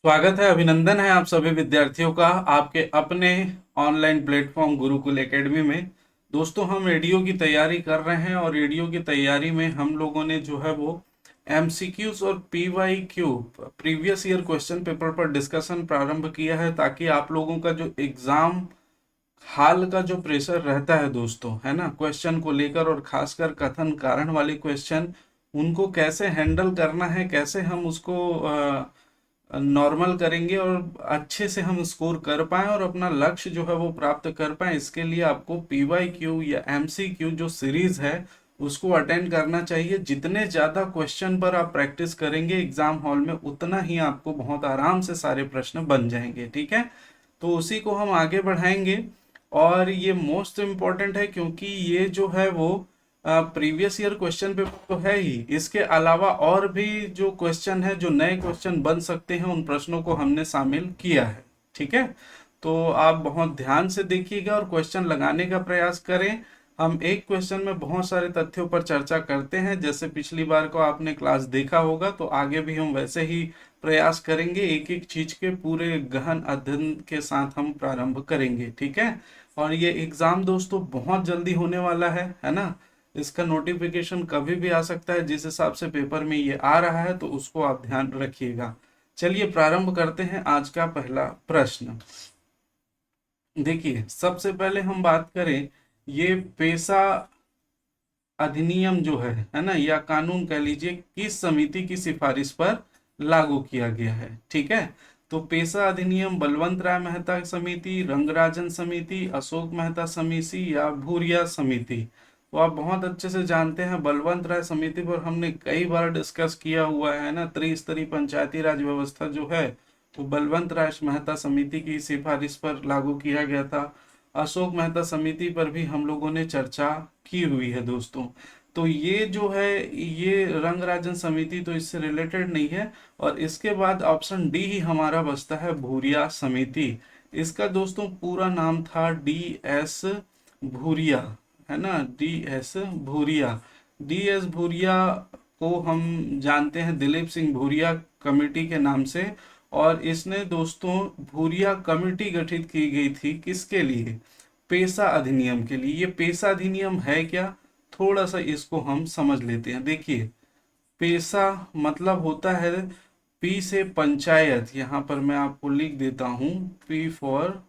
स्वागत है, अभिनंदन है आप सभी विद्यार्थियों का आपके अपने ऑनलाइन प्लेटफॉर्म गुरुकुल एकेडमी में। दोस्तों, हम रेडियो की तैयारी कर रहे हैं और रेडियो की तैयारी में हम लोगों ने जो है वो एमसीक्यूज और PYQ previous year question paper पर डिस्कशन प्रारंभ किया है, ताकि आप लोगों का जो एग्जाम हाल का जो प्रेशर रहता है दोस्तों, है ना, क्वेश्चन को लेकर और खासकर कथन कारण वाले क्वेश्चन, उनको कैसे हैंडल करना है, कैसे हम उसको नॉर्मल करेंगे और अच्छे से हम स्कोर कर पाएं और अपना लक्ष्य जो है वो प्राप्त कर पाएं। इसके लिए आपको पीवाईक्यू या एमसीक्यू जो सीरीज है उसको अटेंड करना चाहिए। जितने ज़्यादा क्वेश्चन पर आप प्रैक्टिस करेंगे एग्जाम हॉल में, उतना ही आपको बहुत आराम से सारे प्रश्न बन जाएंगे। ठीक है, तो उसी को हम आगे बढ़ाएंगे। और ये मोस्ट इम्पॉर्टेंट है, क्योंकि ये जो है वो प्रीवियस ईयर क्वेश्चन पेपर तो है ही, इसके अलावा और भी जो क्वेश्चन है, जो नए क्वेश्चन बन सकते हैं, उन प्रश्नों को हमने शामिल किया है। ठीक है, तो आप बहुत ध्यान से देखिएगा और क्वेश्चन लगाने का प्रयास करें। हम एक क्वेश्चन में बहुत सारे तथ्यों पर चर्चा करते हैं। जैसे पिछली बार को आपने क्लास देखा होगा, तो आगे भी हम वैसे ही प्रयास करेंगे। एक एक चीज के पूरे गहन अध्ययन के साथ हम प्रारंभ करेंगे। ठीक है, और ये एग्जाम दोस्तों बहुत जल्दी होने वाला है ना। इसका नोटिफिकेशन कभी भी आ सकता है। जिस हिसाब से पेपर में ये आ रहा है, तो उसको आप ध्यान रखिएगा। चलिए प्रारंभ करते हैं आज का पहला प्रश्न। देखिए, सबसे पहले हम बात करें, ये पेशा अधिनियम जो है ना, या कानून कह लीजिए, किस समिति की सिफारिश पर लागू किया गया है। ठीक है, तो पेशा अधिनियम बलवंत राय मेहता समिति, रंगराजन समिति, अशोक मेहता समिति या भूरिया समिति। तो आप बहुत अच्छे से जानते हैं, बलवंत राय समिति पर हमने कई बार डिस्कस किया हुआ है ना। त्रिस्तरीय पंचायती राज व्यवस्था जो है वो बलवंत राय मेहता समिति की सिफारिश पर लागू किया गया था। अशोक मेहता समिति पर भी हम लोगों ने चर्चा की हुई है दोस्तों। तो ये जो है, ये रंगराजन समिति तो इससे रिलेटेड नहीं है। और इसके बाद ऑप्शन डी ही हमारा बचता है, भूरिया समिति। इसका दोस्तों पूरा नाम था डी एस भूरिया, है ना, D S Bhuria. D S Bhuria को हम जानते हैं दिलीप सिंह भूरिया कमेटी के नाम से। और इसने दोस्तों भूरिया कमेटी गठित की गई थी किसके लिए? पेशा अधिनियम के लिए। ये पेशा अधिनियम है क्या, थोड़ा सा इसको हम समझ लेते हैं। देखिए, पेशा मतलब होता है, पी से पंचायत, यहां पर मैं आपको लिख देता हूं, P for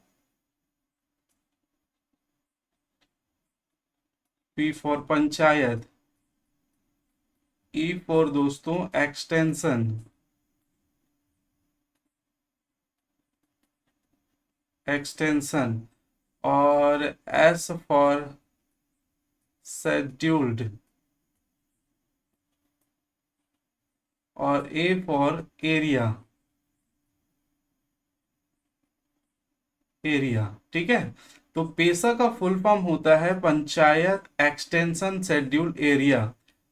panchayat, E for दोस्तों एक्सटेंशन, एक्सटेंशन, और एस फॉर शेड्यूल्ड, और ए फॉर एरिया, एरिया। ठीक है, तो पेशा का फुल फॉर्म होता है panchayat extension schedule area.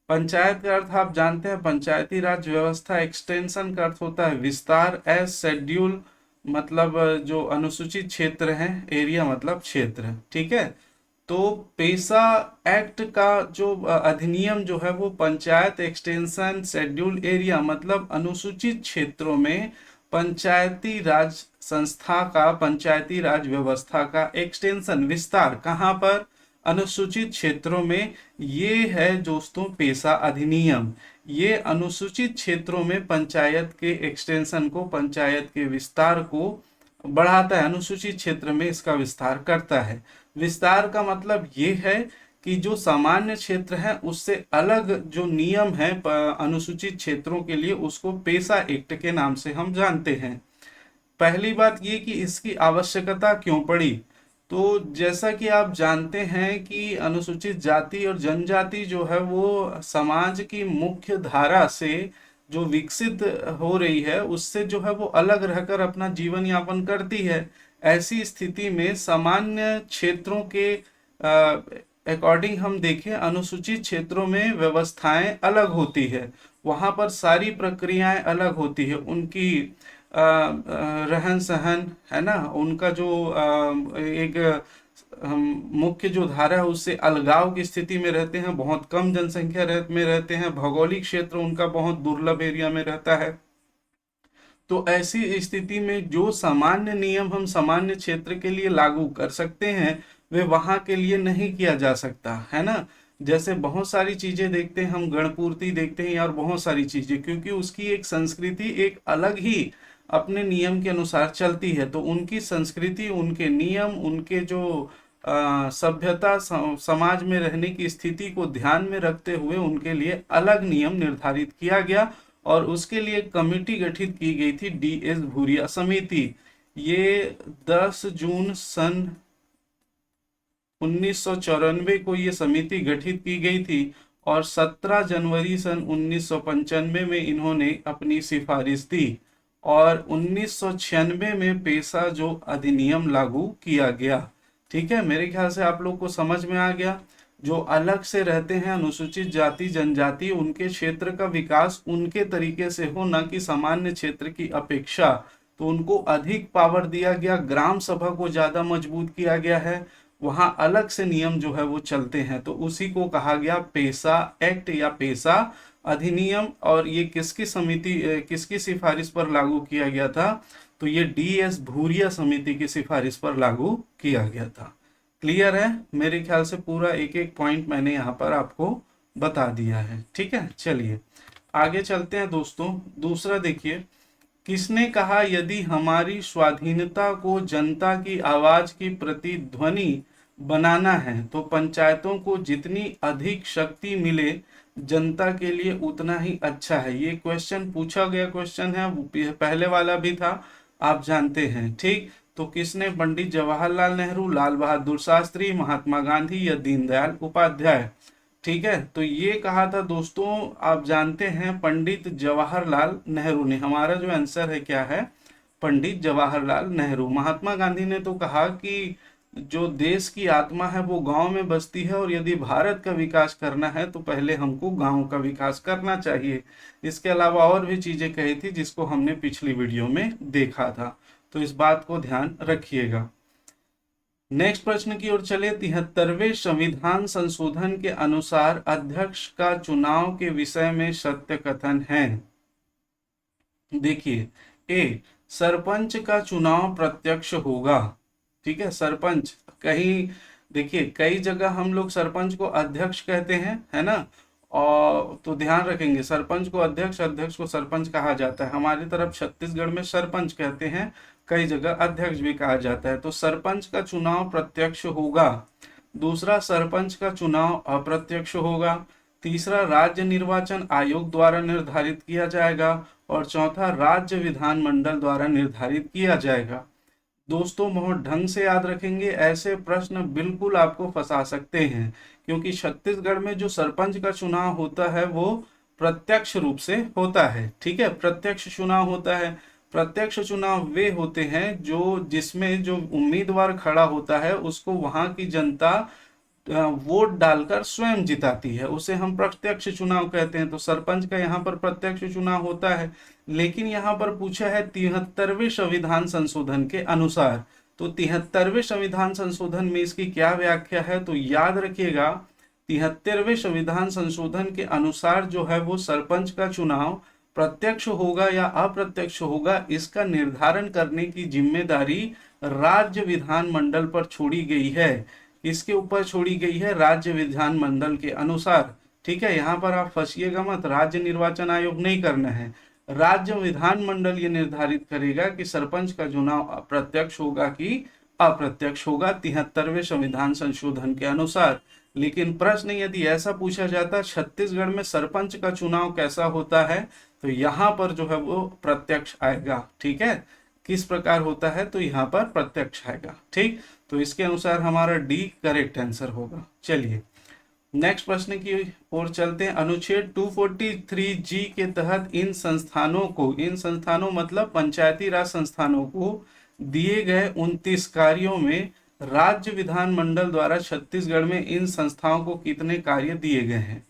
Panchayat का अर्थ आप जानते हैं पंचायती राज व्यवस्था, एक्सटेंशन का अर्थ होता है विस्तार, एस शेड्यूल मतलब जो अनुसूचित क्षेत्र है, एरिया मतलब क्षेत्र। ठीक है, तो पेशा एक्ट का जो अधिनियम जो है वो पंचायत एक्सटेंशन शेड्यूल एरिया मतलब अनुसूचित क्षेत्रों में पंचायती राज संस्था का, पंचायती राज व्यवस्था का एक्सटेंशन विस्तार कहाँ पर? अनुसूचित क्षेत्रों में। ये है दोस्तों पेशा अधिनियम। ये अनुसूचित क्षेत्रों में पंचायत के एक्सटेंशन को, पंचायत के विस्तार को बढ़ाता है, अनुसूचित क्षेत्र में इसका विस्तार करता है। विस्तार का मतलब ये है कि जो सामान्य क्षेत्र है उससे अलग जो नियम है अनुसूचित क्षेत्रों के लिए, उसको पेशा एक्ट के नाम से हम जानते हैं। पहली बात ये कि इसकी आवश्यकता क्यों पड़ी, तो जैसा कि आप जानते हैं कि अनुसूचित जाति और जनजाति जो है वो समाज की मुख्य धारा से जो विकसित हो रही है, उससे जो है वो अलग रहकर अपना जीवन यापन करती है। ऐसी स्थिति में सामान्य क्षेत्रों के अकॉर्डिंग हम देखें, अनुसूचित क्षेत्रों में व्यवस्थाएं अलग होती है, वहां पर सारी प्रक्रियाएं अलग होती है। उनकी रहन सहन, है ना, उनका जो एक मुख्य जो धारा है उससे अलगाव की स्थिति में रहते हैं, बहुत कम जनसंख्या में रहते हैं, भौगोलिक क्षेत्र उनका बहुत दुर्लभ एरिया में रहता है। तो ऐसी स्थिति में जो सामान्य नियम हम सामान्य क्षेत्र के लिए लागू कर सकते हैं वे वहां के लिए नहीं किया जा सकता है ना। जैसे बहुत सारी चीजें देखते हैं हम, गणपूर्ति देखते हैं और बहुत सारी चीजें, क्योंकि उसकी एक संस्कृति एक अलग ही अपने नियम के अनुसार चलती है, तो उनकी संस्कृति, उनके नियम, उनके जो सभ्यता, समाज में रहने की स्थिति को ध्यान में रखते हुए उनके लिए अलग नियम निर्धारित किया गया और उसके लिए एक कमेटी गठित की गई थी, DS भूरिया समिति। ये 10 जून सन 1994 को ये समिति गठित की गई थी और 17 जनवरी सन 1995 में इन्होंने अपनी सिफारिश दी और 1996 में पेशा जो अधिनियम लागू किया गया। ठीक है, मेरे ख्याल से आप लोग को समझ में आ गया। जो अलग से रहते हैं अनुसूचित जाति जनजाति, उनके क्षेत्र का विकास उनके तरीके से हो, ना कि सामान्य क्षेत्र की अपेक्षा, तो उनको अधिक पावर दिया गया, ग्राम सभा को ज्यादा मजबूत किया गया है, वहां अलग से नियम जो है वो चलते हैं, तो उसी को कहा गया पेशा एक्ट या पेशा अधिनियम। और ये किसकी समिति, किसकी सिफारिश पर लागू किया गया था, तो ये DS भूरिया समिति की सिफारिश पर लागू किया गया था। क्लियर है? मेरे ख्याल से पूरा एक एक पॉइंट मैंने यहाँ पर आपको बता दिया है। ठीक है, चलिए आगे चलते हैं दोस्तों। दूसरा देखिए, किसने कहा यदि हमारी स्वाधीनता को जनता की आवाज की प्रतिध्वनि बनाना है तो पंचायतों को जितनी अधिक शक्ति मिले जनता के लिए उतना ही अच्छा है। ये क्वेश्चन पूछा गया क्वेश्चन है, पहले वाला भी था, आप जानते हैं। ठीक, तो किसने? पंडित जवाहरलाल नेहरू, लाल बहादुर शास्त्री, महात्मा गांधी या दीनदयाल उपाध्याय। ठीक है, तो ये कहा था दोस्तों, आप जानते हैं, पंडित जवाहरलाल नेहरू ने। हमारा जो आंसर है क्या है? पंडित जवाहरलाल नेहरू। महात्मा गांधी ने तो कहा कि जो देश की आत्मा है वो गांव में बसती है और यदि भारत का विकास करना है तो पहले हमको गांव का विकास करना चाहिए। इसके अलावा और भी चीजें कही थी जिसको हमने पिछली वीडियो में देखा था, तो इस बात को ध्यान रखिएगा। नेक्स्ट प्रश्न की ओर चले। 73वें संविधान संशोधन के अनुसार अध्यक्ष का चुनाव के विषय में सत्य कथन है। देखिए, ए, सरपंच का चुनाव प्रत्यक्ष होगा। ठीक है, सरपंच, कहीं देखिए कई जगह हम लोग सरपंच को अध्यक्ष कहते हैं, है ना, और तो ध्यान रखेंगे सरपंच को अध्यक्ष, अध्यक्ष को सरपंच कहा जाता है। हमारी तरफ छत्तीसगढ़ में सरपंच कहते हैं, कई जगह अध्यक्ष भी कहा जाता है। तो सरपंच का चुनाव प्रत्यक्ष होगा। दूसरा, सरपंच का चुनाव अप्रत्यक्ष होगा। तीसरा, राज्य निर्वाचन आयोग द्वारा निर्धारित किया जाएगा। और चौथा, राज्य विधानमंडल द्वारा निर्धारित किया जाएगा। दोस्तों बहुत ढंग से याद रखेंगे, ऐसे प्रश्न बिल्कुल आपको फंसा सकते हैं, क्योंकि छत्तीसगढ़ में जो सरपंच का चुनाव होता है वो प्रत्यक्ष रूप से होता है। ठीक है, प्रत्यक्ष चुनाव होता है। प्रत्यक्ष चुनाव वे होते हैं जो जिसमें जो उम्मीदवार खड़ा होता है उसको वहां की जनता वोट डालकर स्वयं जिताती है, उसे हम प्रत्यक्ष चुनाव कहते हैं। तो सरपंच का यहाँ पर प्रत्यक्ष चुनाव होता है। लेकिन यहाँ पर पूछा है 73वें संविधान संशोधन के अनुसार, तो 73वें संविधान संशोधन में इसकी क्या व्याख्या है, तो याद रखिएगा 73वें संविधान संशोधन के अनुसार जो है वो सरपंच का चुनाव प्रत्यक्ष होगा या अप्रत्यक्ष होगा, इसका निर्धारण करने की जिम्मेदारी राज्य विधानमंडल पर छोड़ी गई है। इसके ऊपर छोड़ी गई है राज्य विधानमंडल के अनुसार। ठीक है, यहाँ पर आप फंसिएगा मत, राज्य निर्वाचन आयोग नहीं करना है, राज्य विधानमंडल ये निर्धारित करेगा कि सरपंच का चुनाव प्रत्यक्ष होगा कि अप्रत्यक्ष होगा 73वें संविधान संशोधन के अनुसार। लेकिन प्रश्न यदि ऐसा पूछा जाता छत्तीसगढ़ में सरपंच का चुनाव कैसा होता है, तो यहाँ पर जो है वो प्रत्यक्ष आएगा। ठीक है, किस प्रकार होता है, तो यहाँ पर प्रत्यक्ष आएगा। ठीक, तो इसके अनुसार हमारा डी करेक्ट आंसर होगा। चलिए नेक्स्ट प्रश्न की ओर चलते हैं। अनुच्छेद 243G के तहत इन संस्थानों मतलब पंचायती राज संस्थानों को दिए गए 29 कार्यों में राज्य विधानमंडल द्वारा छत्तीसगढ़ में इन संस्थाओं को कितने कार्य दिए गए हैं।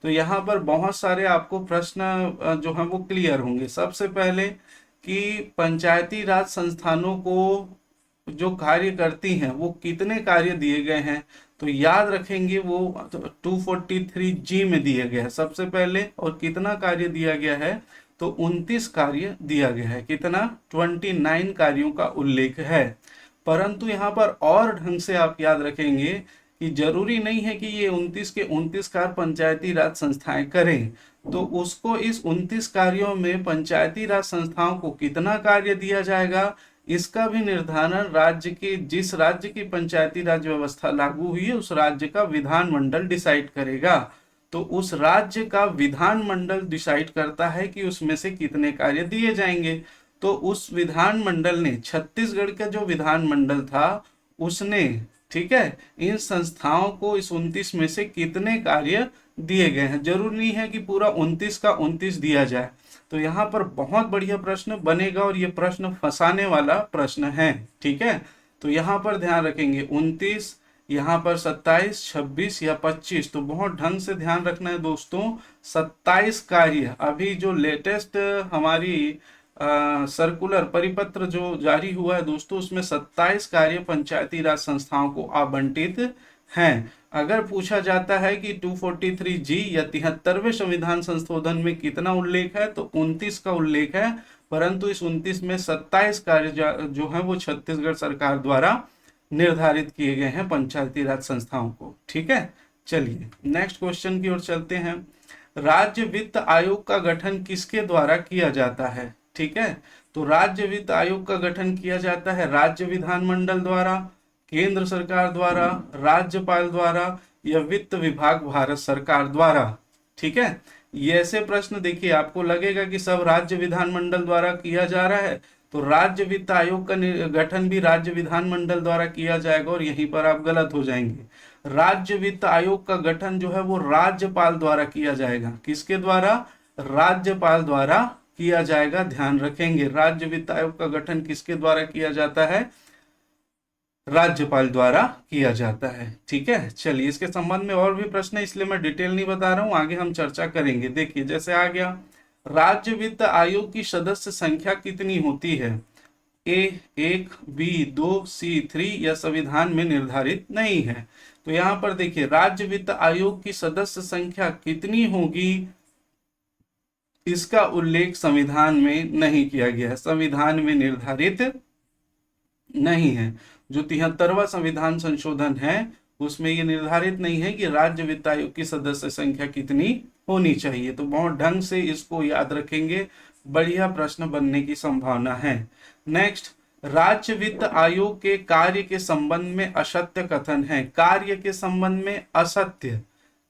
तो यहाँ पर बहुत सारे आपको प्रश्न जो है वो क्लियर होंगे। सबसे पहले कि पंचायती राज संस्थानों को जो कार्य करती हैं वो कितने कार्य दिए गए हैं, तो याद रखेंगे वो 243G में दिए गए हैं सबसे पहले। और कितना कार्य दिया गया है, तो 29 कार्य दिया गया है। कितना? 29 कार्यों का उल्लेख है। परंतु यहाँ पर और ढंग से आप याद रखेंगे कि जरूरी नहीं है कि ये 29 के 29 कार्य पंचायती राज संस्थाएं करें। तो उसको इस 29 कार्यों में पंचायती राज संस्थाओं को कितना कार्य दिया जाएगा, इसका भी निर्धारण राज्य के, जिस राज्य की पंचायती राज व्यवस्था लागू हुई है उस राज्य का विधानमंडल डिसाइड करेगा। तो उस राज्य का विधानमंडल डिसाइड करता है कि उसमें से कितने कार्य दिए जाएंगे। तो उस विधानमंडल ने, छत्तीसगढ़ का जो विधानमंडल था उसने, ठीक है, इन संस्थाओं को इस 29 में से कितने कार्य दिए गए हैं। जरूरी नहीं है कि पूरा 29 का 29 दिया जाए। तो यहाँ पर बहुत बढ़िया प्रश्न बनेगा और ये प्रश्न फंसाने वाला प्रश्न है। ठीक है, तो यहाँ पर ध्यान रखेंगे 29, यहाँ पर 27, 26 या 25। तो बहुत ढंग से ध्यान रखना है दोस्तों। 27 कार्य, अभी जो लेटेस्ट हमारी सर्कुलर परिपत्र जो जारी हुआ है दोस्तों, उसमें 27 कार्य पंचायती राज संस्थाओं को आवंटित हैं। अगर पूछा जाता है कि 243G या 73वें संविधान संशोधन में कितना उल्लेख है, तो 29 का उल्लेख है। परंतु इस 29 में 27 कार्य जो है वो छत्तीसगढ़ सरकार द्वारा निर्धारित किए गए हैं पंचायती राज संस्थाओं को। ठीक है, चलिए नेक्स्ट क्वेश्चन की ओर चलते हैं। राज्य वित्त आयोग का गठन किसके द्वारा किया जाता है? ठीक है, तो राज्य वित्त आयोग का गठन किया जाता है राज्य विधानमंडल द्वारा, केंद्र सरकार द्वारा, राज्यपाल द्वारा या वित्त विभाग भारत सरकार द्वारा। ठीक है, ये ऐसे प्रश्न देखिए, आपको लगेगा कि सब राज्य विधानमंडल द्वारा किया जा रहा है, तो राज्य वित्त आयोग का गठन भी राज्य विधानमंडल द्वारा किया जाएगा और यहीं पर आप गलत हो जाएंगे। राज्य वित्त आयोग का गठन जो है वो राज्यपाल द्वारा किया जाएगा। किसके द्वारा? राज्यपाल द्वारा किया जाएगा। ध्यान रखेंगे, राज्य वित्त आयोग का गठन किसके द्वारा किया जाता है? राज्यपाल द्वारा किया जाता है। ठीक है, चलिए इसके संबंध में और भी प्रश्न है, इसलिए मैं डिटेल नहीं बता रहा हूं, आगे हम चर्चा करेंगे। देखिए जैसे आ गया, राज्य वित्त आयोग की सदस्य संख्या कितनी होती है? ए 1, बी 2, सी 3 या संविधान में निर्धारित नहीं है। तो यहाँ पर देखिए, राज्य वित्त आयोग की सदस्य संख्या कितनी होगी, इसका उल्लेख संविधान में नहीं किया गया है, संविधान में निर्धारित नहीं है। जो 73वां संविधान संशोधन है उसमें ये निर्धारित नहीं है कि राज्य वित्त आयोग की सदस्य संख्या कितनी होनी चाहिए। तो बहुत ढंग से इसको याद रखेंगे, बढ़िया प्रश्न बनने की संभावना है। नेक्स्ट, राज्य वित्त आयोग के कार्य के संबंध में असत्य कथन है। कार्य के संबंध में असत्य,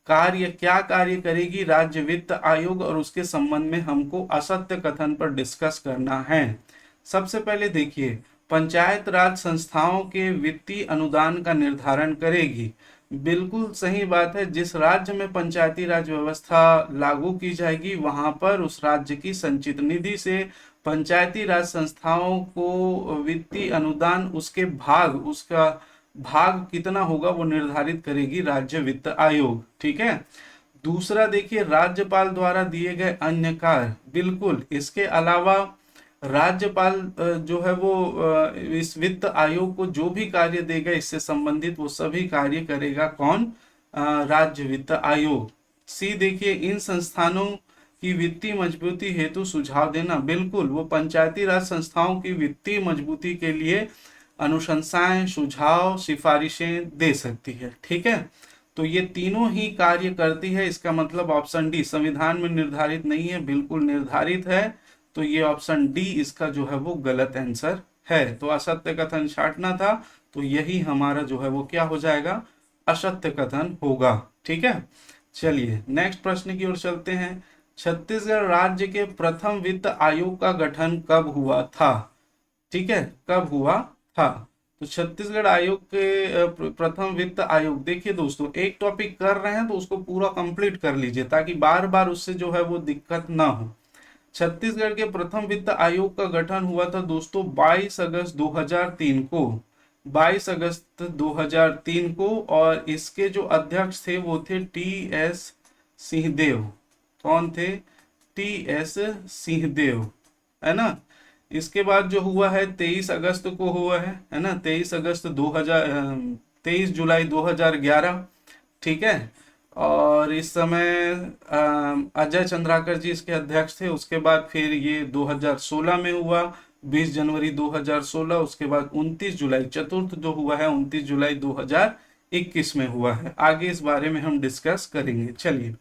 कार्य क्या कार्य करेगी राज्य वित्त आयोग, और उसके संबंध में हमको असत्य कथन पर डिस्कस करना है। सबसे पहले देखिए, पंचायत राज संस्थाओं के वित्तीय अनुदान का निर्धारण करेगी। बिल्कुल सही बात है, जिस राज्य में पंचायती राज व्यवस्था लागू की जाएगी वहां पर उस राज्य की संचित निधि से पंचायती राज संस्थाओं को वित्तीय अनुदान, उसके भाग, उसका भाग कितना होगा वो निर्धारित करेगी राज्य वित्त आयोग। ठीक है, दूसरा देखिए, राज्यपाल द्वारा दिए गए अन्य कार्य, बिल्कुल इसके अलावा राज्यपाल जो है वो इस वित्त आयोग को जो भी कार्य देगा इससे संबंधित वो सभी कार्य करेगा। कौन? राज्य वित्त आयोग। सी देखिए, इन संस्थानों की वित्तीय मजबूती हेतु सुझाव देना, बिल्कुल वो पंचायती राज संस्थाओं की वित्तीय मजबूती के लिए अनुशंसाएं, सुझाव, सिफारिशें दे सकती है। ठीक है, तो ये तीनों ही कार्य करती है। इसका मतलब ऑप्शन डी, संविधान में निर्धारित नहीं है, बिल्कुल निर्धारित है। तो ये ऑप्शन डी इसका जो है वो गलत आंसर है। तो असत्य कथन छांटना था, तो यही हमारा जो है वो क्या हो जाएगा? असत्य कथन होगा। ठीक है, चलिए नेक्स्ट प्रश्न की ओर चलते हैं। छत्तीसगढ़ राज्य के प्रथम वित्त आयोग का गठन कब हुआ था? ठीक है, कब हुआ था? तो छत्तीसगढ़ आयोग के प्रथम वित्त आयोग, देखिए दोस्तों, एक टॉपिक कर रहे हैं तो उसको पूरा कंप्लीट कर लीजिए ताकि बार बार उससे जो है वो दिक्कत ना हो। छत्तीसगढ़ के प्रथम वित्त आयोग का गठन हुआ था दोस्तों 22 अगस्त 2003 को, 22 अगस्त 2003 को, और इसके जो अध्यक्ष थे वो थे टी.एस. सिंहदेव। कौन थे? टी.एस. सिंहदेव, है ना। इसके बाद जो हुआ है 23 अगस्त को हुआ है ना, 23 जुलाई 2011। ठीक है, और इस समय अजय चंद्राकर जी इसके अध्यक्ष थे। उसके बाद फिर ये 2016 में हुआ, 20 जनवरी 2016। उसके बाद 29 जुलाई, चतुर्थ जो हुआ है 29 जुलाई 2021 में हुआ है। आगे इस बारे में हम डिस्कस करेंगे। चलिए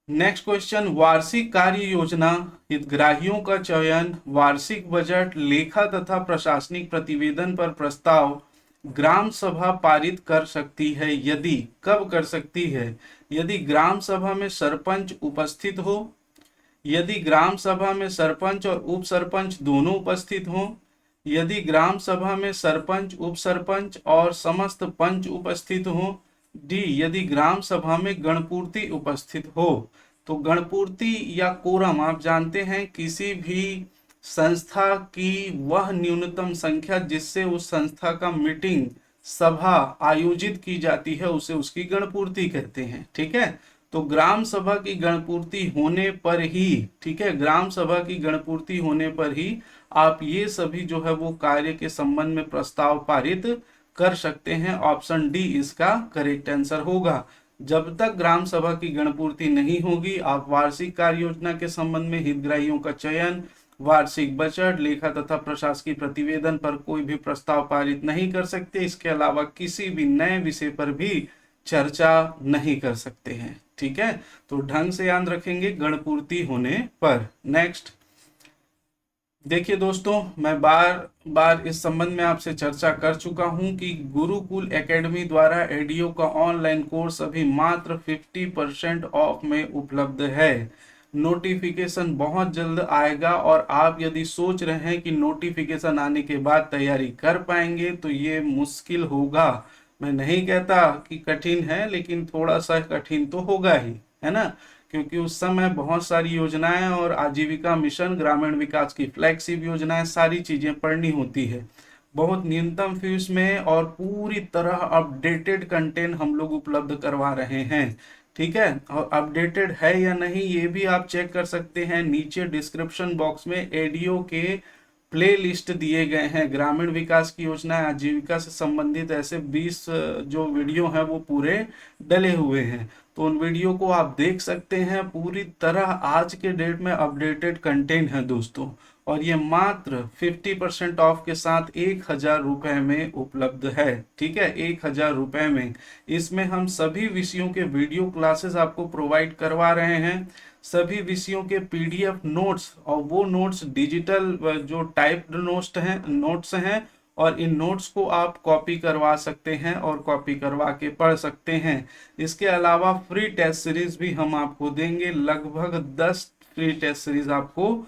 नेक्स्ट क्वेश्चन, वार्षिक कार्य योजना, हितग्राहियों का चयन, वार्षिक बजट, लेखा तथा प्रशासनिक प्रतिवेदन पर प्रस्ताव ग्राम सभा पारित कर सकती है यदि, कब कर सकती है? यदि ग्राम सभा में सरपंच उपस्थित हो, यदि ग्राम सभा में सरपंच और उप सरपंच दोनों उपस्थित हों, यदि ग्राम सभा में सरपंच, उप सरपंच और समस्त पंच उपस्थित हों, डी यदि ग्राम सभा में गणपूर्ति उपस्थित हो। तो गणपूर्ति या कोरम आप जानते हैं किसी भी संस्था की वह न्यूनतम संख्या जिससे उस संस्था का मीटिंग, सभा आयोजित की जाती है, उसे उसकी गणपूर्ति कहते हैं। ठीक है, तो ग्राम सभा की गणपूर्ति होने पर ही, ठीक है, ग्राम सभा की गणपूर्ति होने पर ही आप ये सभी जो है वो कार्य के संबंध में प्रस्ताव पारित कर सकते हैं। ऑप्शन डी इसका करेक्ट आंसर होगा। जब तक ग्राम सभा की गणपूर्ति नहीं होगी, आप वार्षिक कार्य योजना के संबंध में हितग्राहियों का चयन, वार्षिक बजट, लेखा तथा प्रशासकीय प्रतिवेदन पर कोई भी प्रस्ताव पारित नहीं कर सकते। इसके अलावा किसी भी नए विषय पर भी चर्चा नहीं कर सकते हैं। ठीक है, तो ढंग से याद रखेंगे गणपूर्ति होने पर। नेक्स्ट देखिए दोस्तों, मैं बार बार इस संबंध में आपसे चर्चा कर चुका हूं कि गुरुकुल एकेडमी द्वारा एडीओ का ऑनलाइन कोर्स अभी मात्र 50% ऑफ में उपलब्ध है। नोटिफिकेशन बहुत जल्द आएगा और आप यदि सोच रहे हैं कि नोटिफिकेशन आने के बाद तैयारी कर पाएंगे तो ये मुश्किल होगा। मैं नहीं कहता कि कठिन है, लेकिन थोड़ा सा कठिन तो होगा ही, है ना, क्योंकि उस समय बहुत सारी योजनाएं और आजीविका मिशन, ग्रामीण विकास की फ्लैगशिप योजनाएं, सारी चीजें पढ़नी होती है। बहुत न्यूनतम फीस में और पूरी तरह अपडेटेड कंटेंट हम लोग उपलब्ध करवा रहे हैं। ठीक है, और अपडेटेड है या नहीं ये भी आप चेक कर सकते हैं। नीचे डिस्क्रिप्शन बॉक्स में एडीओ के प्ले लिस्ट दिए गए हैं। ग्रामीण विकास की योजना, आजीविका से संबंधित ऐसे 20 जो वीडियो हैं वो पूरे डले हुए हैं, तो उन वीडियो को आप देख सकते हैं। पूरी तरह आज के डेट में अपडेटेड कंटेंट है दोस्तों, और ये मात्र 50% ऑफ के साथ 1000 रुपए में उपलब्ध है। ठीक है, 1000 रुपए में इसमें हम सभी विषयों के वीडियो क्लासेस आपको प्रोवाइड करवा रहे हैं। सभी विषयों के पीडीएफ नोट्स, और वो नोट्स डिजिटल जो टाइप्ड नोट्स हैं, और इन नोट्स को आप कॉपी करवा सकते हैं और कॉपी करवा के पढ़ सकते हैं। इसके अलावा फ्री टेस्ट सीरीज भी हम आपको देंगे। लगभग 10 फ्री टेस्ट सीरीज आपको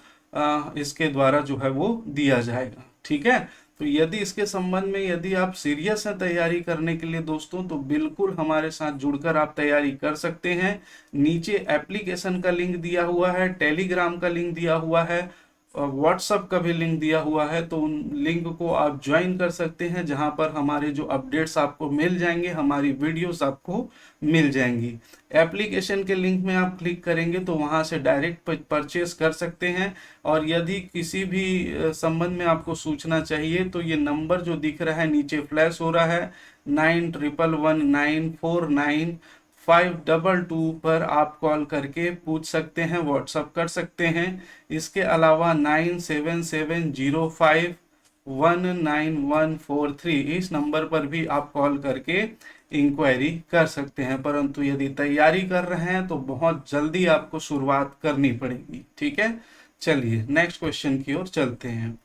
इसके द्वारा जो है वो दिया जाएगा। ठीक है, तो यदि इसके संबंध में यदि आप सीरियस हैं तैयारी करने के लिए दोस्तों, तो बिल्कुल हमारे साथ जुड़कर आप तैयारी कर सकते हैं। नीचे एप्लीकेशन का लिंक दिया हुआ है, टेलीग्राम का लिंक दिया हुआ है, व्हाट्सएप का भी लिंक दिया हुआ है। तो उन लिंक को आप ज्वाइन कर सकते हैं, जहां पर हमारे जो अपडेट्स आपको मिल जाएंगे, हमारी वीडियोस आपको मिल जाएंगी। एप्लीकेशन के लिंक में आप क्लिक करेंगे तो वहां से डायरेक्ट परचेस कर सकते हैं। और यदि किसी भी संबंध में आपको सूचना चाहिए तो ये नंबर जो दिख रहा है नीचे फ्लैश हो रहा है, 9111949522 पर आप कॉल करके पूछ सकते हैं, व्हाट्सअप कर सकते हैं। इसके अलावा 9770519143 इस नंबर पर भी आप कॉल करके इंक्वायरी कर सकते हैं। परंतु यदि तैयारी कर रहे हैं तो बहुत जल्दी आपको शुरुआत करनी पड़ेगी। ठीक है, चलिए नेक्स्ट क्वेश्चन की ओर चलते हैं।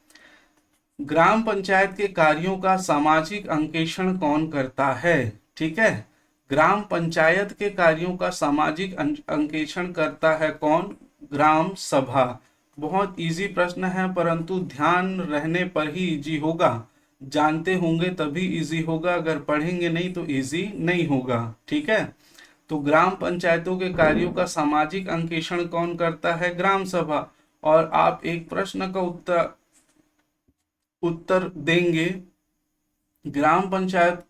ग्राम पंचायत के कार्यों का सामाजिक अंकेक्षण कौन करता है? ठीक है, ग्राम पंचायत के कार्यों का सामाजिक अंकेक्षण करता है कौन? ग्राम सभा। बहुत इजी प्रश्न है, परंतु ध्यान रहने पर ही इजी होगा। जानते होंगे तभी इजी होगा, अगर पढ़ेंगे नहीं तो इजी नहीं होगा। ठीक है, तो ग्राम पंचायतों के कार्यों का सामाजिक अंकेक्षण कौन करता है? ग्राम सभा। और आप एक प्रश्न का उत्तर देंगे, ग्राम पंचायत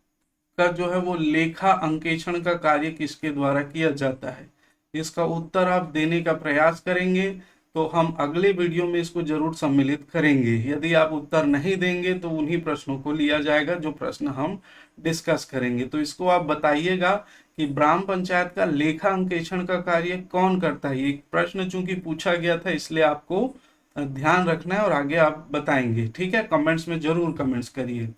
का जो है वो लेखा अंकेक्षण का कार्य किसके द्वारा किया जाता है? इसका उत्तर आप देने का प्रयास करेंगे तो हम अगले वीडियो में इसको जरूर सम्मिलित करेंगे। यदि आप उत्तर नहीं देंगे तो उन्हीं प्रश्नों को लिया जाएगा जो प्रश्न हम डिस्कस करेंगे। तो इसको आप बताइएगा कि ग्राम पंचायत का लेखा अंकेक्षण का कार्य कौन करता है। ये प्रश्न चूंकि पूछा गया था इसलिए आपको ध्यान रखना है और आगे आप बताएंगे, ठीक है। कमेंट्स में जरूर कमेंट्स करिए।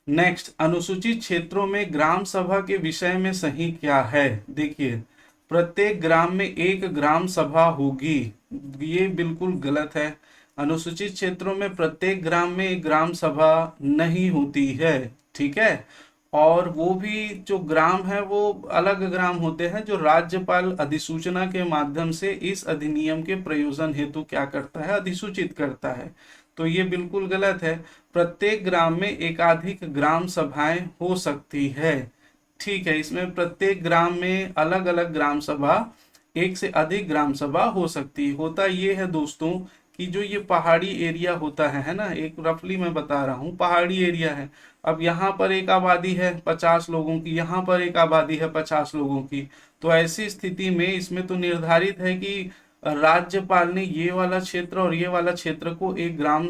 नेक्स्ट, अनुसूचित क्षेत्रों में ग्राम सभा के विषय में सही क्या है। देखिए, प्रत्येक ग्राम में एक ग्राम सभा होगी, ये बिल्कुल गलत है। अनुसूचित क्षेत्रों में प्रत्येक ग्राम में एक ग्राम सभा नहीं होती है, ठीक है। और वो भी जो ग्राम है वो अलग ग्राम होते हैं जो राज्यपाल अधिसूचना के माध्यम से इस अधिनियम के प्रयोजन हेतु क्या करता है, अधिसूचित करता है। तो ये बिल्कुल गलत है। प्रत्येक ग्राम में एकाधिक ग्राम सभाएं हो सकती है, ठीक है। इसमें प्रत्येक ग्राम में अलग अलग ग्राम सभा, एक से अधिक ग्राम सभा हो सकती है। होता ये है दोस्तों कि जो ये पहाड़ी एरिया होता है ना, एक रफली मैं बता रहा हूँ, पहाड़ी एरिया है। अब यहाँ पर एक आबादी है 50 लोगों की, यहाँ पर एक आबादी है 50 लोगों की। तो ऐसी स्थिति में इसमें तो निर्धारित है कि राज्यपाल ने ये वाला क्षेत्र और ये वाला क्षेत्र को एक ग्राम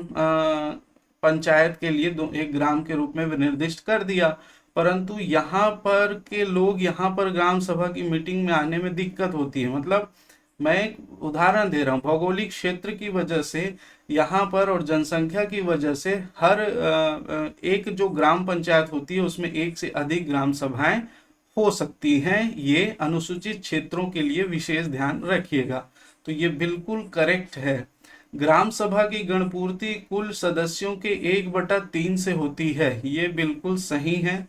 पंचायत के लिए एक ग्राम के रूप में निर्दिष्ट कर दिया। परंतु यहाँ पर के लोग यहाँ पर ग्राम सभा की मीटिंग में आने में दिक्कत होती है। मतलब मैं एक उदाहरण दे रहा हूँ, भौगोलिक क्षेत्र की वजह से यहाँ पर और जनसंख्या की वजह से हर एक जो ग्राम पंचायत होती है उसमें एक से अधिक ग्राम सभाएं हो सकती हैं। ये अनुसूचित क्षेत्रों के लिए विशेष ध्यान रखिएगा। तो ये बिल्कुल करेक्ट है। ग्राम सभा की गणपूर्ति कुल सदस्यों के 1/3 से होती है, ये बिल्कुल सही है।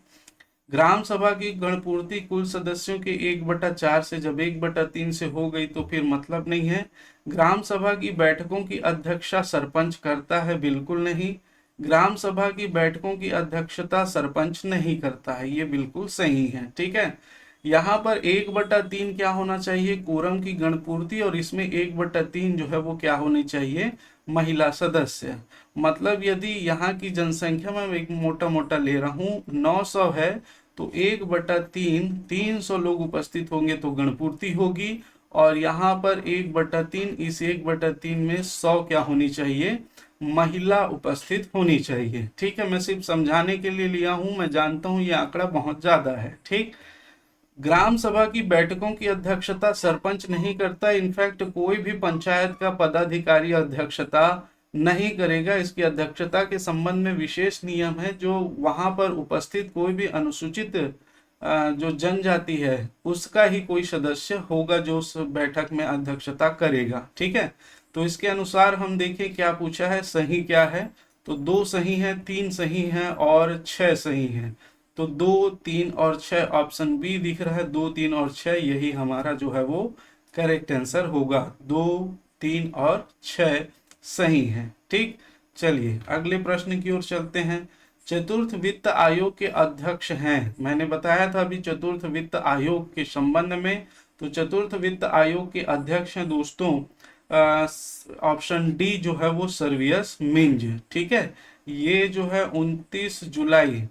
ग्राम सभा की गणपूर्ति कुल सदस्यों के 1/4 से जब 1/3 से हो गई तो फिर मतलब नहीं है। ग्राम सभा की बैठकों की अध्यक्षता सरपंच करता है, बिल्कुल नहीं। ग्राम सभा की बैठकों की अध्यक्षता सरपंच नहीं करता है, ये बिल्कुल सही है, ठीक है। यहाँ पर 1/3 क्या होना चाहिए, कोरम की गणपूर्ति, और इसमें 1/3 जो है वो क्या होनी चाहिए, महिला सदस्य। मतलब यदि यहाँ की जनसंख्या में एक मोटा मोटा ले रहा हूँ 900 है, तो 1/3 300 लोग उपस्थित होंगे तो गणपूर्ति होगी। और यहाँ पर 1/3, इस 1/3 में 100 क्या होनी चाहिए, महिला उपस्थित होनी चाहिए, ठीक है। मैं सिर्फ समझाने के लिए लिया हूं, मैं जानता हूं ये आंकड़ा बहुत ज्यादा है, ठीक। ग्राम सभा की बैठकों की अध्यक्षता सरपंच नहीं करता। इनफैक्ट कोई भी पंचायत का पदाधिकारी अध्यक्षता नहीं करेगा। इसकी अध्यक्षता के संबंध में विशेष नियम है, जो वहां पर उपस्थित कोई भी अनुसूचित जो जनजाति है उसका ही कोई सदस्य होगा जो उस बैठक में अध्यक्षता करेगा, ठीक है। तो इसके अनुसार हम देखें क्या पूछा है, सही क्या है। तो 2 सही है, 3 सही है और 6 सही है। तो 2, 3 और 6 ऑप्शन बी दिख रहा है। 2, 3 और 6 यही हमारा जो है वो करेक्ट आंसर होगा। 2, 3 और 6 सही है, ठीक। चलिए अगले प्रश्न की ओर चलते हैं। चतुर्थ वित्त आयोग के अध्यक्ष हैं, मैंने बताया था अभी चतुर्थ वित्त आयोग के संबंध में। तो चतुर्थ वित्त आयोग के अध्यक्ष हैं दोस्तों ऑप्शन डी जो है वो सर्वियस मिंज, ठीक है। ये जो है 29 जुलाई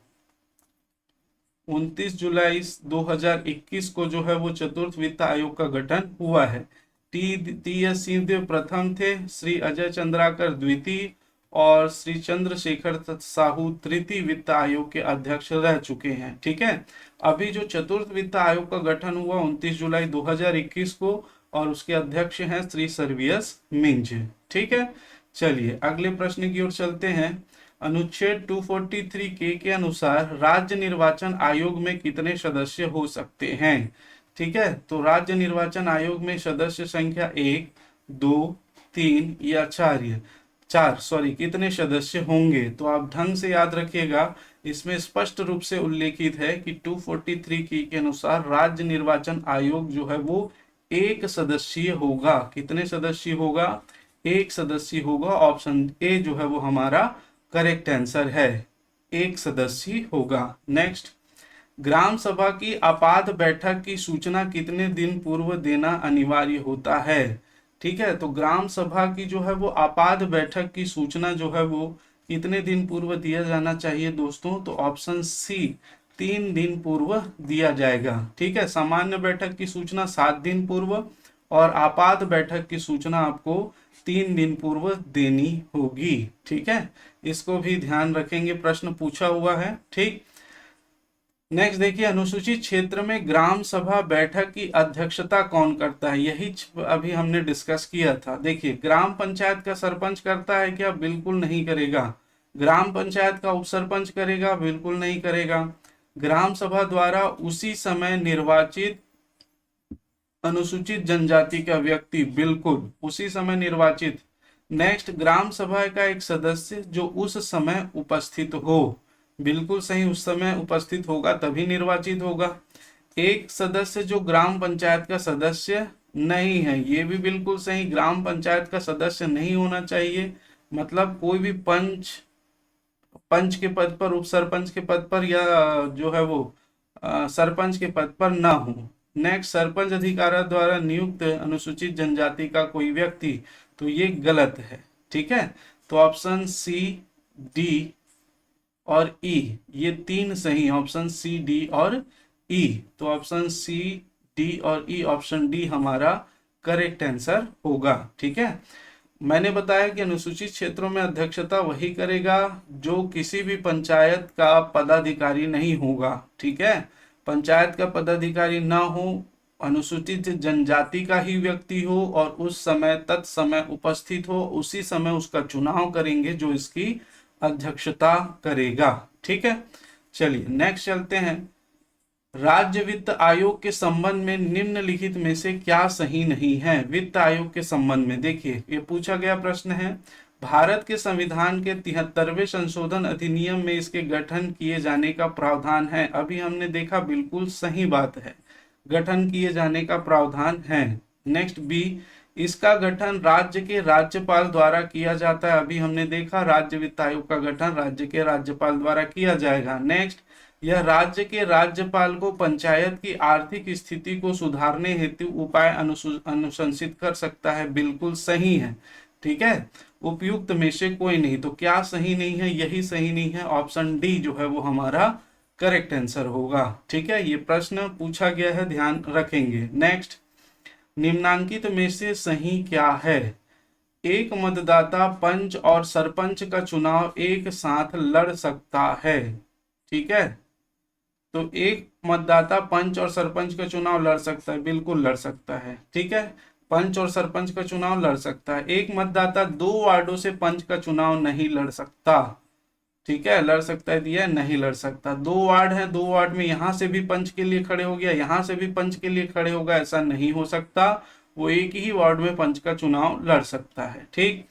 2021 को जो है वो चतुर्थ वित्त आयोग का गठन हुआ है। टी एस सिंहदेव प्रथम थे, श्री अजय चंद्राकर द्वितीय और श्री चंद्रशेखर साहू तृतीय वित्त आयोग के अध्यक्ष रह चुके हैं, ठीक है। अभी जो चतुर्थ वित्त आयोग का गठन हुआ 29 जुलाई 2021 को, और उसके अध्यक्ष हैं श्री सर्वियस मिंज, ठीक है। चलिए अगले प्रश्न की ओर चलते हैं। अनुच्छेद 243 के अनुसार राज्य निर्वाचन आयोग में कितने सदस्य हो सकते हैं, ठीक है। तो राज्य निर्वाचन आयोग में सदस्य संख्या 1, 2, 3 या 4 कितने सदस्य होंगे। तो आप ढंग से याद रखिएगा, इसमें स्पष्ट रूप से उल्लेखित है कि 243 के अनुसार राज्य निर्वाचन आयोग जो है वो एक सदस्यीय होगा। कितने सदस्य होगा, एक सदस्य होगा। ऑप्शन ए जो है वो हमारा करेक्ट आंसर है, एक सदस्य होगा। नेक्स्ट, ग्राम सभा की आपात बैठक की सूचना कितने दिन पूर्व देना अनिवार्य होता है, ठीक है। तो ग्राम सभा की जो है वो आपात बैठक की सूचना जो है वो कितने दिन पूर्व दिया जाना चाहिए दोस्तों। तो ऑप्शन सी 3 दिन पूर्व दिया जाएगा, ठीक है। सामान्य बैठक की सूचना 7 दिन पूर्व और आपात बैठक की सूचना आपको 3 दिन पूर्व देनी होगी, ठीक है। इसको भी ध्यान रखेंगे, प्रश्न पूछा हुआ है, ठीक। नेक्स्ट देखिए, अनुसूचित क्षेत्र में ग्राम सभा बैठक की अध्यक्षता कौन करता है, यही अभी हमने डिस्कस किया था। देखिए, ग्राम पंचायत का सरपंच करता है क्या? बिल्कुल नहीं करेगा। ग्राम पंचायत का उप सरपंच करेगा? बिल्कुल नहीं करेगा। ग्राम सभा द्वारा उसी समय निर्वाचित अनुसूचित जनजाति का व्यक्ति, बिल्कुल उसी समय निर्वाचित। नेक्स्ट, ग्राम सभा का एक सदस्य जो उस समय उपस्थित हो, बिल्कुल सही, उस समय उपस्थित होगा तभी निर्वाचित होगा। एक सदस्य जो ग्राम पंचायत का सदस्य नहीं है, ये भी बिल्कुल सही, ग्राम पंचायत का सदस्य नहीं होना चाहिए। मतलब कोई भी पंच पंच के पद पर, उप सरपंच के पद पर, या जो है वो सरपंच के पद पर ना हो। नेक्स्ट, सरपंच अधिकारा द्वारा नियुक्त अनुसूचित जनजाति का कोई व्यक्ति, तो ये गलत है। ठीक है, तो ऑप्शन सी, डी और ई, ये तीन सही, ऑप्शन सी, डी और ई। तो ऑप्शन सी, डी और ई, ऑप्शन डी हमारा करेक्ट आंसर होगा। ठीक है, मैंने बताया कि अनुसूचित क्षेत्रों में अध्यक्षता वही करेगा जो किसी भी पंचायत का पदाधिकारी नहीं होगा। ठीक है, पंचायत का पदाधिकारी ना हो, अनुसूचित जनजाति का ही व्यक्ति हो और उस समय तत्समय उपस्थित हो, उसी समय उसका चुनाव करेंगे जो इसकी अध्यक्षता करेगा। ठीक है, चलिए नेक्स्ट चलते हैं। राज्य वित्त आयोग के संबंध में निम्नलिखित में से क्या सही नहीं है? वित्त आयोग के संबंध में देखिए, ये पूछा गया प्रश्न है। भारत के संविधान के 73वें संशोधन अधिनियम में इसके गठन किए जाने का प्रावधान है। अभी हमने देखा, बिल्कुल सही बात है, गठन किए जाने का प्रावधान है। नेक्स्ट, बी, इसका गठन राज्य के राज्यपाल द्वारा किया जाता है। अभी हमने देखा, राज्य वित्त आयोग का गठन राज्य के राज्यपाल द्वारा किया जाएगा। नेक्स्ट, यह राज्य के राज्यपाल को पंचायत की आर्थिक स्थिति को सुधारने हेतु उपाय अनुशंसित कर सकता है। बिल्कुल सही है। ठीक है, उपयुक्त में से कोई नहीं, तो क्या सही नहीं है? यही सही नहीं है, ऑप्शन डी जो है वो हमारा करेक्ट आंसर होगा। ठीक है, ये प्रश्न पूछा गया है, ध्यान रखेंगे। नेक्स्ट, निम्नांकित में से सही क्या है? एक मतदाता पंच और सरपंच का चुनाव एक साथ लड़ सकता है। ठीक है, तो एक मतदाता पंच और सरपंच का चुनाव लड़ सकता है, बिल्कुल लड़ सकता है। ठीक है, पंच और सरपंच का चुनाव लड़ सकता है। एक मतदाता दो वार्डों से पंच का चुनाव नहीं लड़ सकता। ठीक है, लड़ सकता है दिया, नहीं लड़ सकता। दो वार्ड है, दो वार्ड में यहां से भी पंच के लिए खड़े हो गया, यहां से भी पंच के लिए खड़े होगा, ऐसा नहीं हो सकता। वो एक ही वार्ड में पंच का चुनाव लड़ सकता है। ठीक,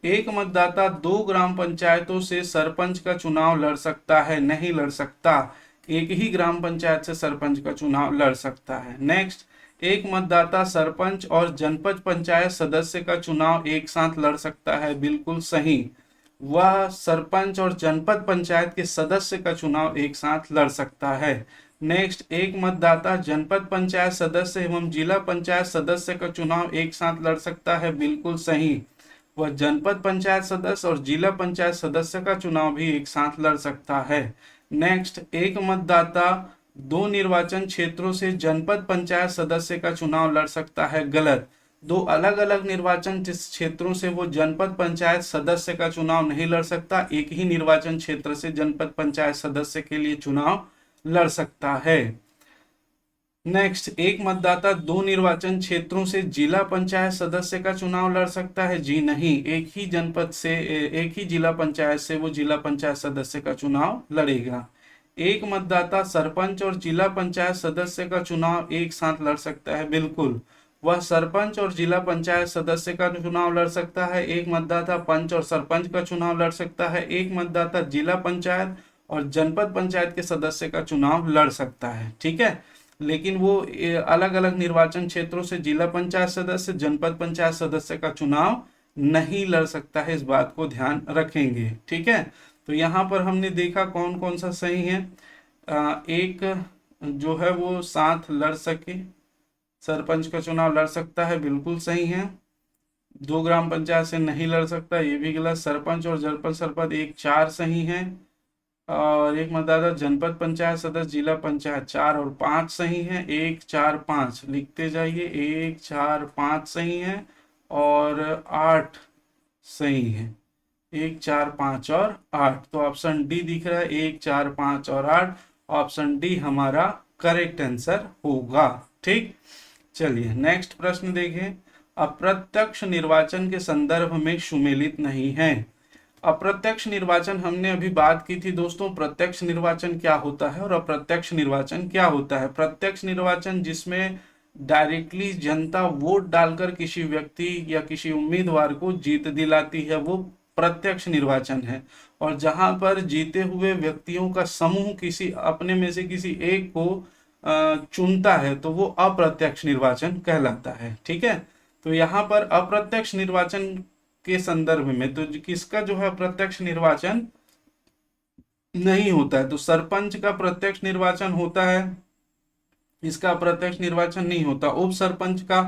एक मतदाता दो ग्राम पंचायतों से सरपंच का चुनाव लड़ सकता है, नहीं लड़ सकता। एक ही ग्राम पंचायत से सरपंच का चुनाव लड़ सकता है। नेक्स्ट, एक मतदाता सरपंच और जनपद पंचायत सदस्य का चुनाव एक साथ लड़ सकता है। बिल्कुल सही, वह सरपंच और जनपद पंचायत के सदस्य का चुनाव एक साथ लड़ सकता है। नेक्स्ट, एक मतदाता जनपद पंचायत सदस्य एवं जिला पंचायत सदस्य का चुनाव एक साथ लड़ सकता है। बिल्कुल सही, वह जनपद पंचायत सदस्य और जिला पंचायत सदस्य का चुनाव भी एक साथ लड़ सकता है। नेक्स्ट, एक मतदाता दो निर्वाचन क्षेत्रों से जनपद पंचायत सदस्य का चुनाव लड़ सकता है। गलत, दो अलग अलग निर्वाचन क्षेत्रों से वो जनपद पंचायत सदस्य का चुनाव नहीं लड़ सकता, एक ही निर्वाचन क्षेत्र से जनपद पंचायत सदस्य के लिए चुनाव लड़ सकता है। नेक्स्ट, एक मतदाता दो निर्वाचन क्षेत्रों से जिला पंचायत सदस्य का चुनाव लड़ सकता है। जी नहीं, एक ही जनपद से, एक ही जिला पंचायत से वो जिला पंचायत सदस्य का चुनाव लड़ेगा। एक मतदाता सरपंच और जिला पंचायत सदस्य का चुनाव एक साथ लड़ सकता है। बिल्कुल, वह सरपंच और जिला पंचायत सदस्य का चुनाव लड़ सकता है। एक मतदाता पंच और सरपंच का चुनाव लड़ सकता है। एक मतदाता जिला पंचायत और जनपद पंचायत के सदस्य का चुनाव लड़ सकता है। ठीक है, लेकिन वो अलग अलग निर्वाचन क्षेत्रों से जिला पंचायत सदस्य, जनपद पंचायत सदस्य का चुनाव नहीं लड़ सकता है, इस बात को ध्यान रखेंगे। ठीक है, तो यहाँ पर हमने देखा कौन कौन सा सही है। एक जो है वो साथ लड़ सके, सरपंच का चुनाव लड़ सकता है, बिल्कुल सही है। दो ग्राम पंचायत से नहीं लड़ सकता, ये भी गलत। सरपंच और जनपद सरपंच एक, चार सही है। और एक मतदाता जनपद पंचायत सदस्य जिला पंचायत, चार और पांच सही है। एक, चार, पांच लिखते जाइए, एक, चार, पांच सही है और आठ सही है। एक, चार, पांच और आठ, तो ऑप्शन डी दिख रहा है, एक, चार, पांच और आठ। ऑप्शन डी हमारा करेक्ट आंसर होगा। ठीक, चलिए नेक्स्ट प्रश्न देखें। अप्रत्यक्ष निर्वाचन के संदर्भ में सुमेलित नहीं है। अप्रत्यक्ष निर्वाचन हमने अभी बात की थी दोस्तों, प्रत्यक्ष निर्वाचन क्या होता है और अप्रत्यक्ष निर्वाचन क्या होता है। प्रत्यक्ष निर्वाचन जिसमें डायरेक्टली जनता वोट डालकर किसी व्यक्ति या किसी उम्मीदवार को जीत दिलाती है, वो प्रत्यक्ष निर्वाचन है। और जहां पर जीते हुए व्यक्तियों का समूह किसी अपने में से किसी एक को चुनता है, तो वो अप्रत्यक्ष निर्वाचन कहलाता है। ठीक है, तो यहाँ पर अप्रत्यक्ष निर्वाचन के संदर्भ में तो किसका जो है प्रत्यक्ष निर्वाचन नहीं होता है, तो सरपंच का प्रत्यक्ष निर्वाचन होता है, इसका प्रत्यक्ष निर्वाचन नहीं होता। उप सरपंच का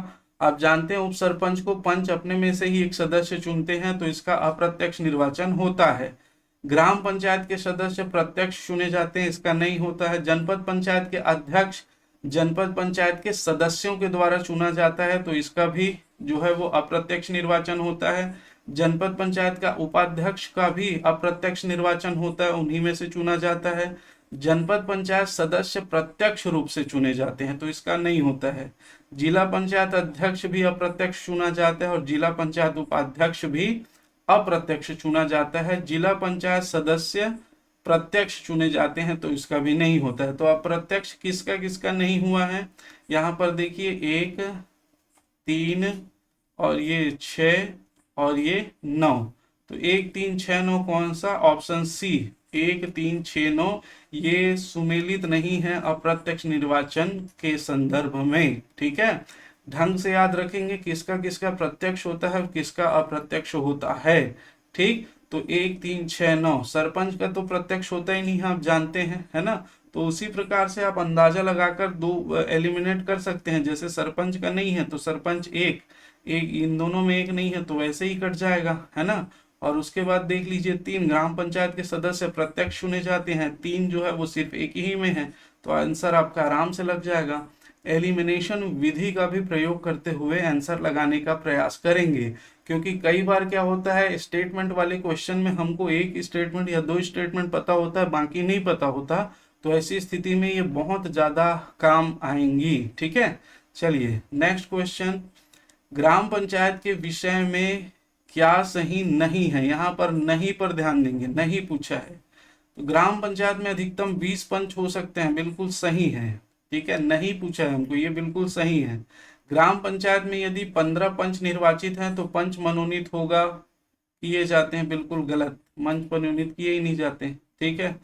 आप जानते हैं, उप सरपंच को पंच अपने में से ही एक सदस्य चुनते हैं, तो इसका अप्रत्यक्ष निर्वाचन होता है। ग्राम पंचायत के सदस्य प्रत्यक्ष चुने जाते हैं, इसका नहीं होता है। जनपद पंचायत के अध्यक्ष जनपद पंचायत के सदस्यों के द्वारा चुना जाता है, तो इसका भी जो है वो अप्रत्यक्ष निर्वाचन होता है। जनपद पंचायत का उपाध्यक्ष का भी अप्रत्यक्ष निर्वाचन होता है, उन्हीं में से चुना जाता है। जनपद पंचायत सदस्य प्रत्यक्ष रूप से चुने जाते हैं, तो इसका नहीं होता है। जिला पंचायत अध्यक्ष भी अप्रत्यक्ष चुना जाता है और जिला पंचायत उपाध्यक्ष भी अप्रत्यक्ष चुना जाता है। जिला पंचायत सदस्य प्रत्यक्ष चुने जाते हैं, तो इसका भी नहीं होता है। तो अप्रत्यक्ष किसका किसका नहीं हुआ है, यहाँ पर देखिए 1 3 और ये 6 और ये 9, तो 1 3 6 9 कौन सा, ऑप्शन सी 1 3 6 9 ये सुमेलित नहीं है अप्रत्यक्ष निर्वाचन के संदर्भ में। ठीक है, ढंग से याद रखेंगे किसका किसका प्रत्यक्ष होता है और किसका अप्रत्यक्ष होता है। ठीक, तो 1 3 6 9 सरपंच का तो प्रत्यक्ष होता ही नहीं है, आप जानते हैं, है ना। तो उसी प्रकार से आप अंदाजा लगाकर दो एलिमिनेट कर सकते हैं। जैसे सरपंच का नहीं है तो सरपंच एक इन दोनों में एक नहीं है, तो वैसे ही कट जाएगा, है ना। और उसके बाद देख लीजिए 3 ग्राम पंचायत के सदस्य प्रत्यक्ष चुने जाते हैं, 3 जो है वो सिर्फ एक ही में है, तो आंसर आपका आराम से लग जाएगा। एलिमिनेशन विधि का भी प्रयोग करते हुए आंसर लगाने का प्रयास करेंगे, क्योंकि कई बार क्या होता है स्टेटमेंट वाले क्वेश्चन में हमको एक स्टेटमेंट या 2 स्टेटमेंट पता होता है, बाकी नहीं पता होता, तो ऐसी स्थिति में ये बहुत ज्यादा काम आएंगी। ठीक है, चलिए नेक्स्ट क्वेश्चन। ग्राम पंचायत के विषय में क्या सही नहीं है, यहाँ पर नहीं पर ध्यान देंगे, नहीं पूछा है। तो ग्राम पंचायत में अधिकतम 20 पंच हो सकते हैं, बिल्कुल सही है। ठीक है, नहीं पूछा है हमको, ये बिल्कुल सही है। ग्राम पंचायत में यदि 15 पंच निर्वाचित हैं तो पंच मनोनीत होगा, किए जाते हैं, बिल्कुल गलत, मंच मनोनीत किए ही नहीं जाते। ठीक है,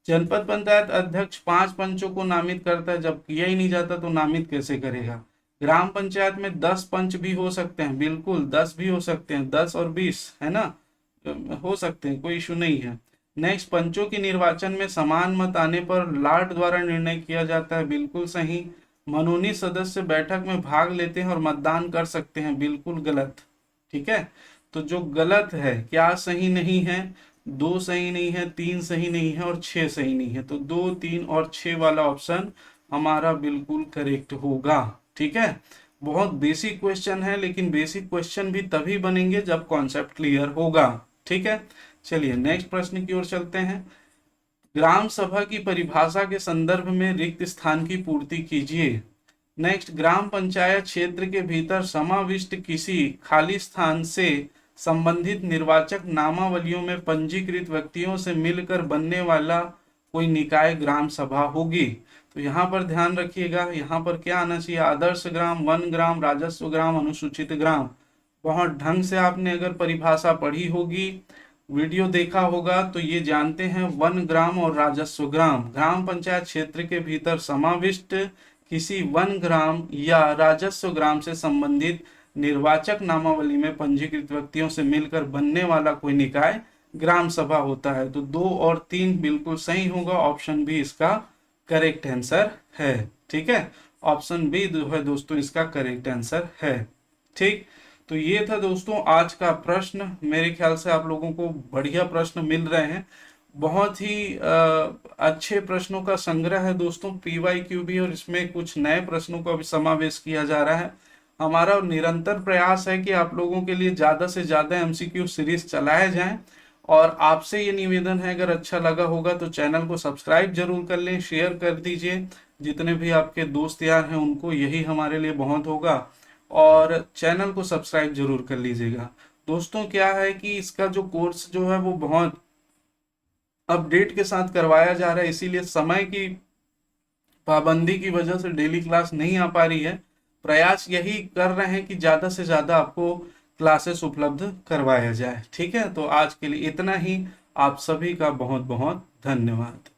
जनपद पंचायत अध्यक्ष 5 पंचों को नामित करता है, जब किया ही नहीं जाता तो नामित कैसे करेगा। ग्राम पंचायत में 10 पंच भी हो सकते हैं, बिल्कुल 10 भी हो सकते हैं, 10 और 20 है ना, हो सकते हैं, कोई इशू नहीं है। नेक्स्ट, पंचों के निर्वाचन में समान मत आने पर लाट द्वारा निर्णय किया जाता है, बिल्कुल सही। मनोनीत सदस्य बैठक में भाग लेते हैं और मतदान कर सकते हैं, बिल्कुल गलत। ठीक है, तो जो गलत है, क्या सही नहीं है, 2 सही नहीं है, 3 सही नहीं है और 6 सही नहीं है, तो 2 3 और 6 वाला ऑप्शन हमारा बिल्कुल करेक्ट होगा। ठीक है, बहुत बेसिक क्वेश्चन है, लेकिन बेसिक क्वेश्चन भी तभी बनेंगे जब कॉन्सेप्ट क्लियर होगा। ठीक है, चलिए नेक्स्ट प्रश्न की ओर चलते हैं। ग्राम सभा की परिभाषा के संदर्भ में रिक्त स्थान की पूर्ति कीजिए। नेक्स्ट, ग्राम पंचायत क्षेत्र के भीतर समाविष्ट किसी खाली स्थान से संबंधित निर्वाचक नामावलियों में पंजीकृत व्यक्तियों से मिलकर बनने वाला कोई निकाय ग्राम सभा होगी। तो यहाँ पर ध्यान रखिएगा, यहाँ पर क्या आना चाहिए, आदर्श ग्राम, वन ग्राम, राजस्व ग्राम, अनुसूचित ग्राम। बहुत ढंग से आपने अगर परिभाषा पढ़ी होगी, वीडियो देखा होगा, तो ये जानते हैं वन ग्राम और राजस्व ग्राम ग्राम पंचायत क्षेत्र के भीतर समाविष्ट किसी वन ग्राम या राजस्व ग्राम से संबंधित निर्वाचक नामावली में पंजीकृत व्यक्तियों से मिलकर बनने वाला कोई निकाय ग्राम सभा होता है। तो 2 और 3 बिल्कुल सही होगा, ऑप्शन बी इसका करेक्ट आंसर है। ठीक है, ऑप्शन बी जो है दोस्तों इसका करेक्ट आंसर है। ठीक, तो ये था दोस्तों आज का प्रश्न। मेरे ख्याल से आप लोगों को बढ़िया प्रश्न मिल रहे हैं, बहुत ही अच्छे प्रश्नों का संग्रह है दोस्तों PYQ भी, और इसमें कुछ नए प्रश्नों का भी समावेश किया जा रहा है। हमारा निरंतर प्रयास है कि आप लोगों के लिए ज़्यादा से ज़्यादा MCQ सीरीज चलाए जाएं, और आपसे ये निवेदन है, अगर अच्छा लगा होगा तो चैनल को सब्सक्राइब जरूर कर लें, शेयर कर दीजिए, जितने भी आपके दोस्त यार हैं उनको, यही हमारे लिए बहुत होगा। और चैनल को सब्सक्राइब जरूर कर लीजिएगा। दोस्तों क्या है कि इसका जो कोर्स जो है वो बहुत अपडेट के साथ करवाया जा रहा है, इसीलिए समय की पाबंदी की वजह से डेली क्लास नहीं आ पा रही है। प्रयास यही कर रहे हैं कि ज़्यादा से ज़्यादा आपको क्लासेस उपलब्ध करवाया जाए। ठीक है, तो आज के लिए इतना ही। आप सभी का बहुत बहुत धन्यवाद।